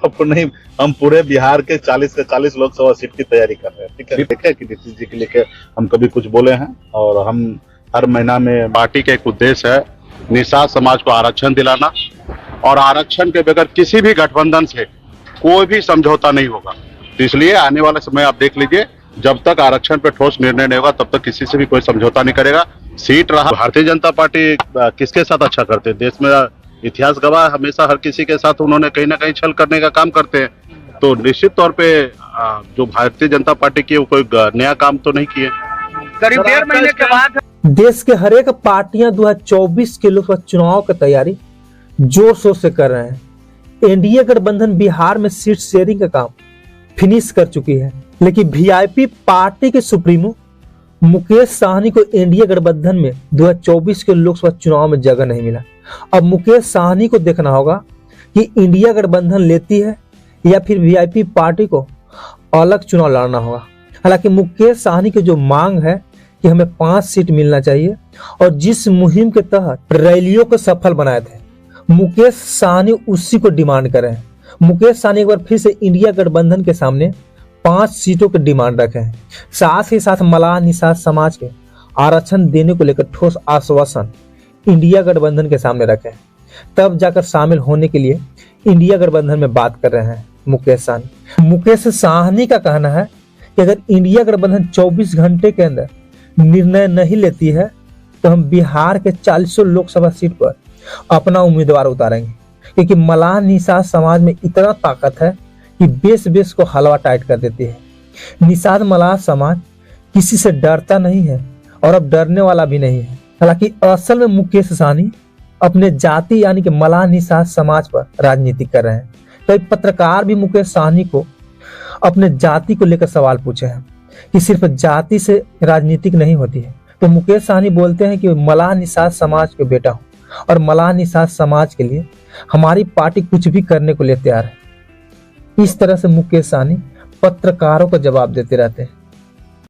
आपको नहीं, हम पूरे बिहार के 40 से 40 लोकसभा सीट की तैयारी कर रहे हैं। ठीक है, देखे कि नीतीश जी के लिए हम कभी कुछ बोले हैं, और हम हर महीना में पार्टी का एक उद्देश्य है निषाद समाज को आरक्षण दिलाना, और आरक्षण के बगैर किसी भी गठबंधन से कोई भी समझौता नहीं होगा। तो इसलिए आने वाला समय आप देख लीजिए, जब तक आरक्षण पे ठोस निर्णय नहीं होगा तब तक किसी से भी कोई समझौता नहीं करेगा। सीट रहा, भारतीय जनता पार्टी किसके साथ अच्छा करते हैं, देश में इतिहास गवाह, हमेशा हर किसी के साथ उन्होंने कहीं ना कहीं छल करने का काम करते हैं। तो निश्चित तौर पे जो भारतीय जनता पार्टी की कोई नया काम तो नहीं किए। करीब 1.5 महीने के बाद देश के हर एक पार्टियां 2024 के लोकसभा चुनाव की तैयारी जोर शोर से कर रहे हैं। एनडीए गठबंधन बिहार में सीट शेयरिंग का काम फिनिश कर चुकी है, लेकिन वीआईपी पार्टी के सुप्रीमो मुकेश साहनी को एनडीए गठबंधन में 2024 के लोकसभा चुनाव में जगह नहीं मिला। अब मुकेश साहनी को देखना होगा कि इंडिया गठबंधन लेती है या फिर वीआईपी पार्टी को अलग चुनाव लड़ना होगा। हालांकि मुकेश साहनी की जो मांग है कि हमें 5 सीट मिलना चाहिए, और जिस मुहिम के तहत रैलियों को सफल बनाए थे, मुकेश साहनी उसी को डिमांड कर रहे हैं। मुकेश साहनी एक बार फिर से इंडिया गठबंधन के सामने 5 सीटों की डिमांड रखे हैं। साथ ही साथ मलाह निषाद समाज के आरक्षण देने को लेकर ठोस आश्वासन इंडिया गठबंधन के सामने रखे हैं। तब जाकर शामिल होने के लिए इंडिया गठबंधन में बात कर रहे हैं मुकेश साहनी। मुकेश साहनी का कहना है कि अगर इंडिया गठबंधन 24 घंटे के अंदर निर्णय नहीं लेती है तो हम बिहार के 40 लोकसभा सीट पर अपना उम्मीदवार उतारेंगे, क्योंकि मलाह निषाद समाज में इतना ताकत है कि बेस को हलवा टाइट कर देती है। निषाद मलाह समाज किसी से डरता नहीं है और अब डरने वाला भी नहीं है। हालांकि असल में मुकेश साहनी अपने जाति यानी कि मलाह निषाद समाज पर राजनीति कर रहे हैं। कई पत्रकार भी मुकेश साहनी को अपने जाति को लेकर सवाल पूछे हैं कि सिर्फ जाति से राजनीतिक नहीं होती है। तो मुकेश साहनी बोलते हैं कि मलाह निषाद समाज के बेटा हूं, और मलाह निषाद समाज के लिए हमारी पार्टी कुछ भी करने को लिए तैयार है। इस तरह से मुकेश साहनी पत्रकारों को जवाब देते रहते हैं।